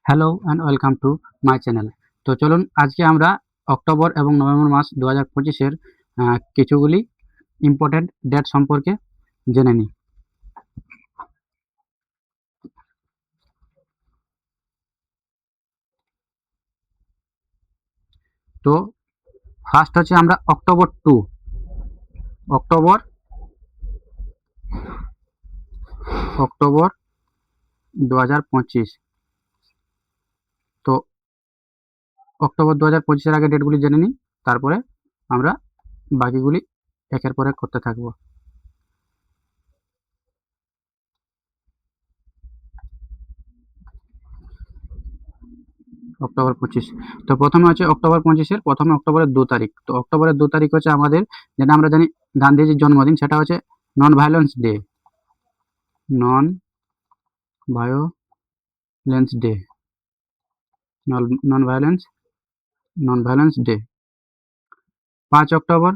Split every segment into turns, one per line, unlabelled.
Hello and welcome to my channel. তো চলুন আজকে আমরা অক্টোবর এবং নভেম্বর মাস 2025-এর কিছুগুলি ইম্পর্টেন্ট ডেট সম্পর্কে জেনে নিই। তো ফার্স্ট হচ্ছে আমরা অক্টোবর অক্টোবর 2025। তো অক্টোবর 2025-এর আগে ডেটগুলি জেনে নিই, তারপরে আমরা বাকিগুলি একের পর এক করতে থাকবো। অক্টোবর 25। তো প্রথমে হচ্ছে অক্টোবর 25-এর প্রথমে অক্টোবরের 2 তারিখ। তো অক্টোবরের 2 তারিখ হচ্ছে আমাদের, যেটা আমরা জানি গান্ধীজির জন্মদিন, সেটা হচ্ছে non violence day. Non violence day non violence day 5 October.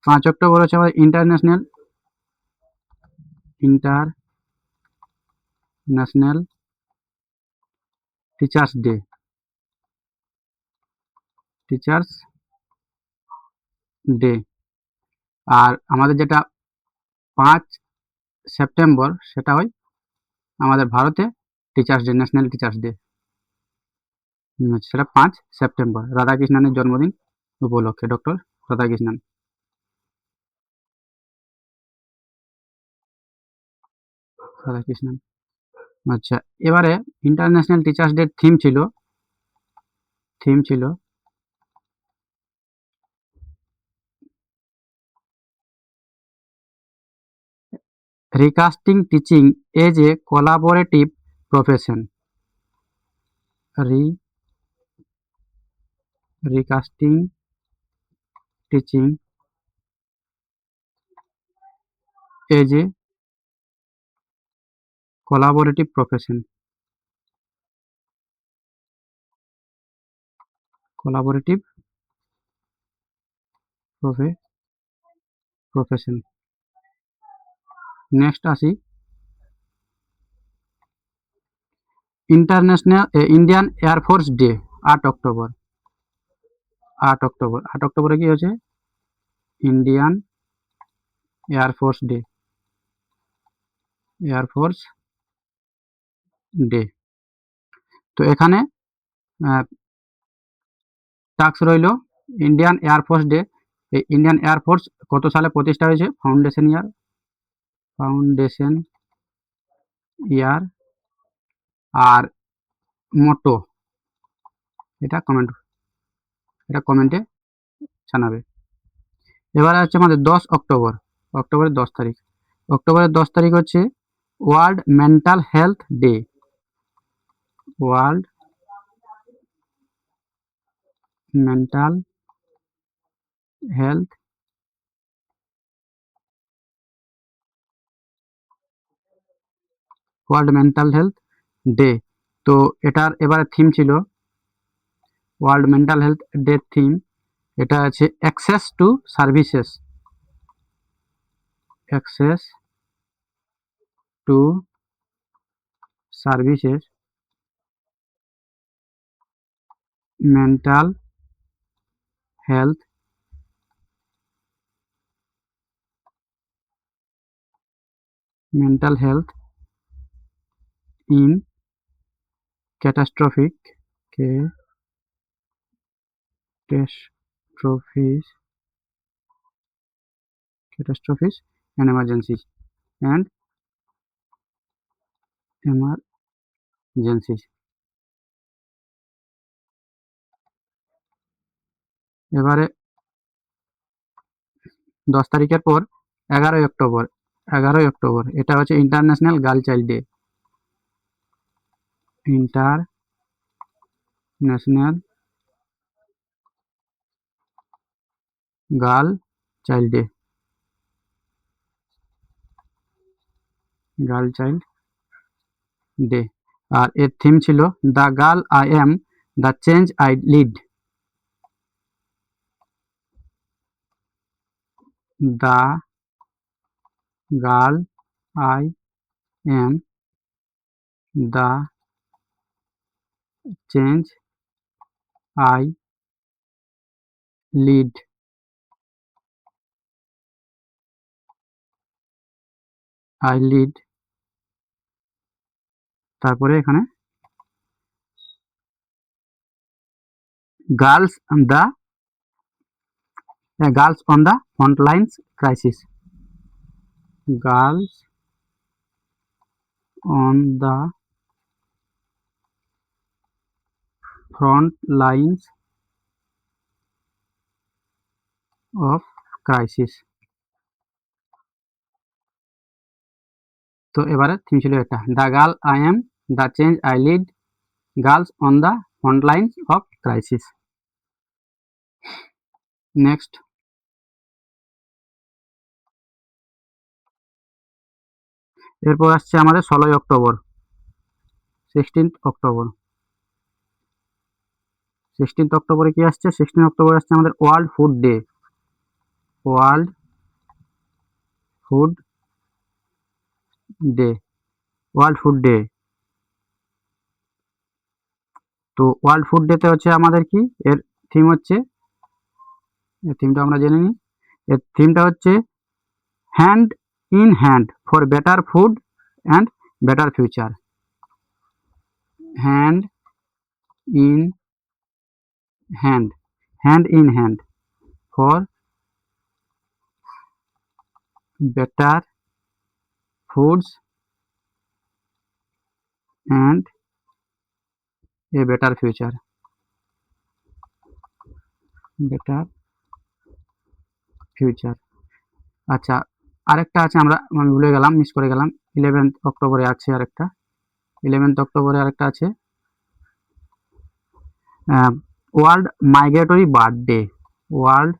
5 October হচ্ছে আমাদের ইন্টারন্যাশনাল টিচার্স ডে। আর আমাদের যেটা 5 সেপ্টেম্বর, সেটা হয় আমাদের ভারতে teachers day, national teachers day. সেটা 5 সেপ্টেম্বর, রাধাকৃষ্ণনের জন্মদিন উপলক্ষে, ডক্টর রাধাকৃষ্ণন। আচ্ছা, এবারে ইন্টারন্যাশনাল টিচার্স ডে থিম ছিল recasting teaching as a collaborative profession. Recasting teaching as a collaborative profession. Profession. Next আসি ইন্ডিয়ান এয়ারফোর্স ডে, 8 অক্টোবর। 8 অক্টোবরে কি হচ্ছে? Indian air force day. তো এখানে টাস্ক রইল ইন্ডিয়ান এয়ারফোর্স ডে। এই ইন্ডিয়ান এয়ারফোর্স কত সালে প্রতিষ্ঠা হয়েছে? ফাউন্ডেশন ইয়ার আর মোটো, এটা কমেন্টে জানাবে। এবারে হচ্ছে আমাদের 10 অক্টোবর। অক্টোবরের 10 তারিখ হচ্ছে world mental health day. World mental health day. তো এটার এবারে থিম ছিল, world mental health day theme, এটা আছে access to services. Mental health in catastrophic and emergencies. এবারে 10 তারিখের পর 11ই অক্টোবর, এটা হচ্ছে international girl child day. International girl child day. আর এর থিম ছিল the girl I am, the change I lead. The girl I am, the change I lead, তারপরে এখানে girls on the front lines crisis, girls on the front lines of crisis. তো এবারে theme ছিল এটা, the girl I am, the change I lead, girls on the front lines of crisis. Next, এরপর আসছে আমাদের 16ই October, 16th October. 16th অক্টোবরে কি আসছে? 16 অক্টোবর আসছে আমাদের world food day, world food day, world food day. তো ওয়ার্ল্ড ফুড ডেতে হচ্ছে আমাদের কি, এর থিম হচ্ছে, এর থিমটা আমরা জেনে নিই। এর থিমটা হচ্ছে hand in hand for better food and better future, hand in hand, hand in hand for better foods and a better future, better future. আচ্ছা, আরেকটা আছে, আমি ভুলে গেলাম, মিস করে গেলাম, 11th অক্টোবরে আছে আরেকটা, 11th অক্টোবরে আরেকটা আছে world migratory bird day, world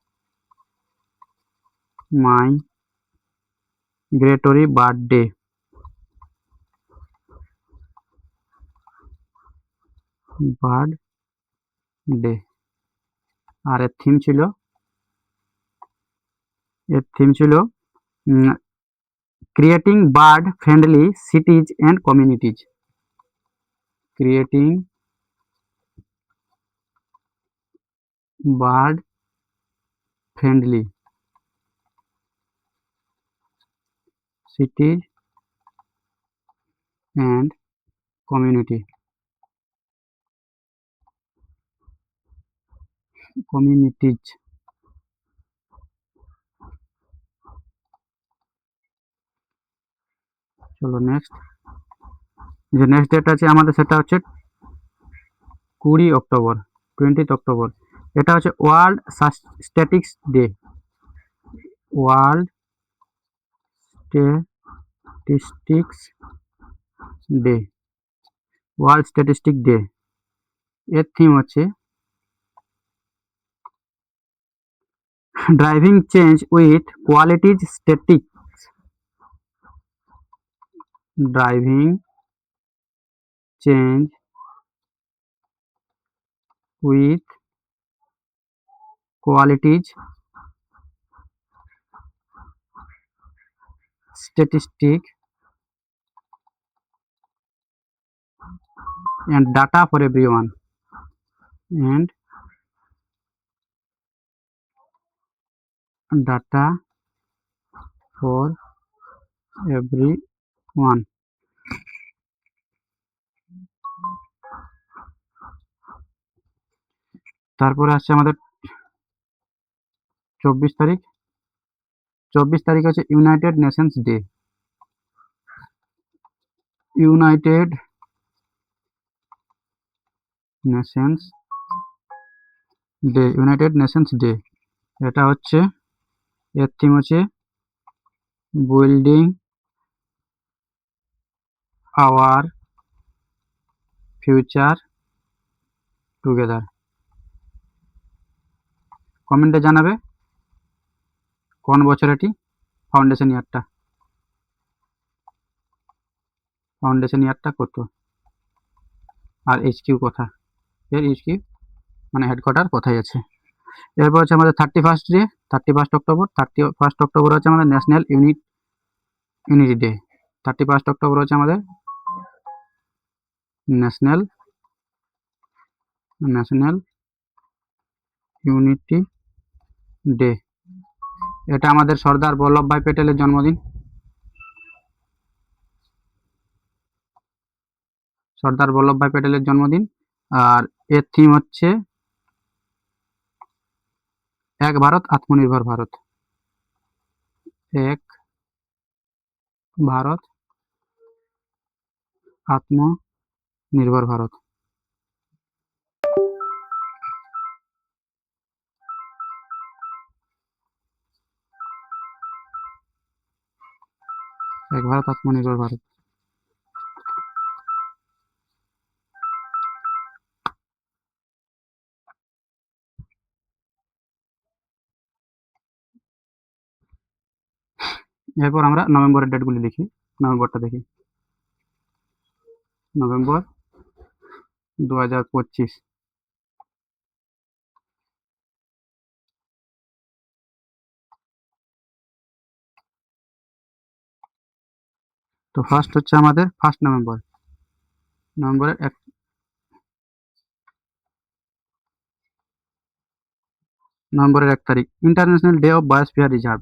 migratory bird day, bird day. আর এর থিম ছিল creating bird friendly cities and communities, creating bird friendly cities and communities. চলো নেক্সট, যে নেক্সট ডেট আছে আমাদের সেটা হচ্ছে 20 অক্টোবর, 20th অক্টোবর। এটা হচ্ছে world statistics day, world statistics day, world statistic day. এর থিম হচ্ছে driving change with qualities statics, driving change with qualities statistic and data for everyone, and data for everyone। তারপরে আসছে আমাদের 24 তারিখ, 24 তারিখ হচ্ছে United Nations day, United Nations day, United Nations day. এটা হচ্ছে, এর থিম হচ্ছে বিল্ডিং আওয়ার ফিউচার টুগেদার। কমেন্টে জানাবে কোন বছর এটি, ফাউন্ডেশন ইয়ারটা কত, আর এইচকিউ কথা, এর এইচকিউ মানে হেডকোয়ার্টার কোথায় আছে। এরপর হচ্ছে আমাদের 31st day, 31st October, 31st October হচ্ছে আমাদের national unity day, 31st October হচ্ছে আমাদের ন্যাশনাল ন্যাশনাল ইউনিটি ডে। এটা আমাদের সর্দার বল্লভভাই প্যাটেলের জন্মদিন। সর্দার বল্লভভাই প্যাটেলের জন্মদিন। আর এর থিম হচ্ছে এক ভারত আত্মনির্ভর ভারত। এক ভারত আত্মনির্ভর ভারত। এক ভারত আত্মনির্ভর ভারত। এরপর আমরা নভেম্বরের ডেটগুলি লিখি। নভেম্বরটা দেখি। নভেম্বর 2025। তো ফার্স্ট হচ্ছে আমাদের 1 নভেম্বর। নভেম্বরের 1 তারিখ international day of biosphere reserve.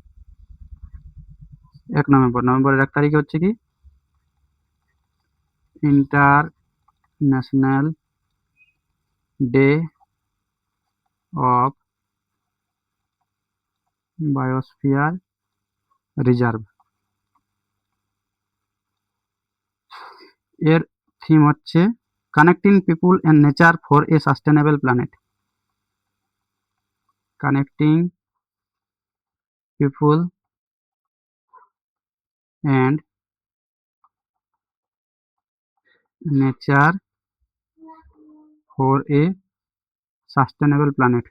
1 নভেম্বর। নভেম্বরের 1 তারিখে হচ্ছে কি international day of biosphere reserve. এর থিম হচ্ছে connecting people and nature for a sustainable planet. Connecting people and nature for a sustainable planet.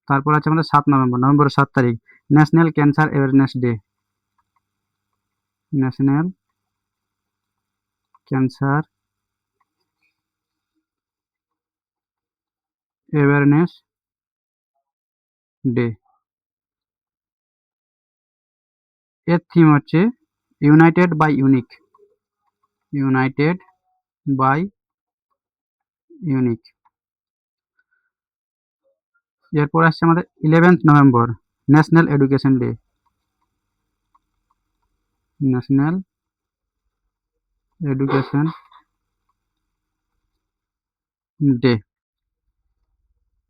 তারপর আছে আমাদের 7 নভেম্বর। নভেম্বরের 7 তারিখ national cancer awareness day. National cancer awareness day. এর থিম হচ্ছে united by unique. United by unique. এরপর আসছে আমাদের 11 November national education day. National education day.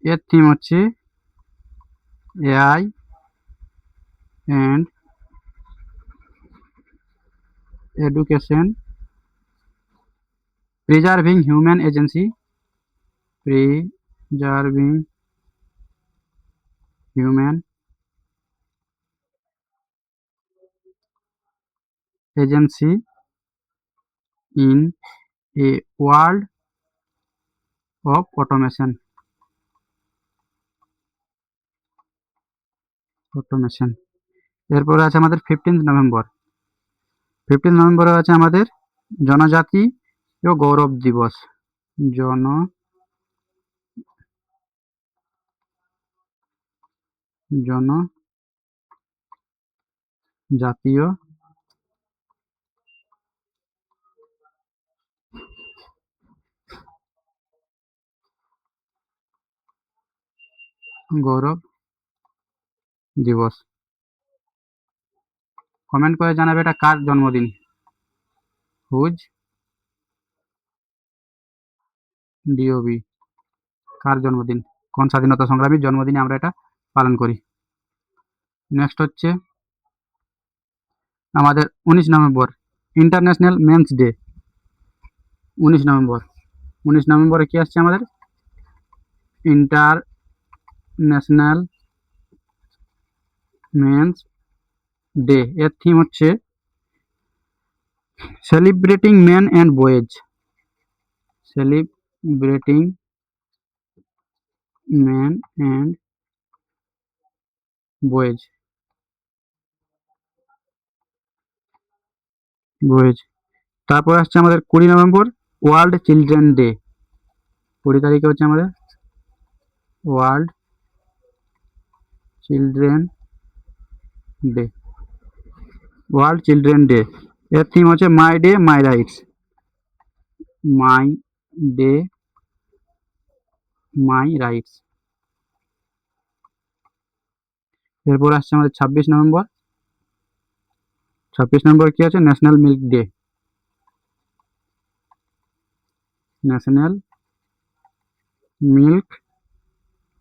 এর থিম হচ্ছে AI and education preserving human agency. Preserving human agency in a world of automation. এরপরে আছে আমাদের 15 নভেম্বর। 15 নভেম্বরে আছে আমাদের জনজাতি ও গৌরব দিবস। জনজাতীয় গৌরব দিবস। কমেন্ট করে জানাবে এটা কার জন্মদিন। হুজ ডিওবি কার জন্মদিন, কোন স্বাধীনতা সংগ্রামীর জন্মদিনে আমরা এটা পালন করি। নেক্সট হচ্ছে আমাদের 19 নভেম্বর ইন্টারন্যাশনাল মেন্স ডে। 19 নভেম্বর। 19 নভেম্বরে কি আসছে আমাদের ইন্টারন্যাশনাল মেন্স ডে। এর থিম হচ্ছে celebrating men and boys. Celebrating men and boys. তারপর আসছে আমাদের 20 নভেম্বর ওয়ার্ল্ড চিলড্রেন ডে। 20 তারিখে হচ্ছে আমাদের world children day. World children day, এর থিম হচ্ছে my day my rights. My day my rights. এরপর আসছে আমাদের 26 নভেম্বর। 26 নভেম্বর কি আছে? National milk day. National milk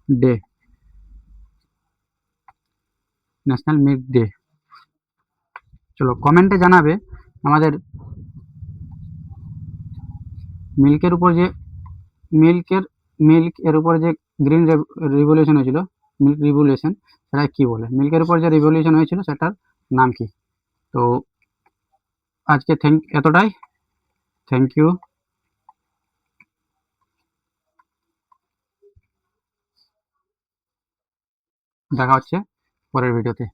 day. National milk day. চলো কমেন্টে জানাবে আমাদের মিল্কের উপর যে মিল্ক এর উপর যে গ্রিন রিভলিউশন হয়েছিল, মিল্ক রিভলিউশন, সেটা কি বলে? মিল্কের উপর যে রিভলিউশন হয়েছিল সেটার নাম কি? তো আজকে এতটাই। Thank you. দেখা হচ্ছে পরের ভিডিওতে।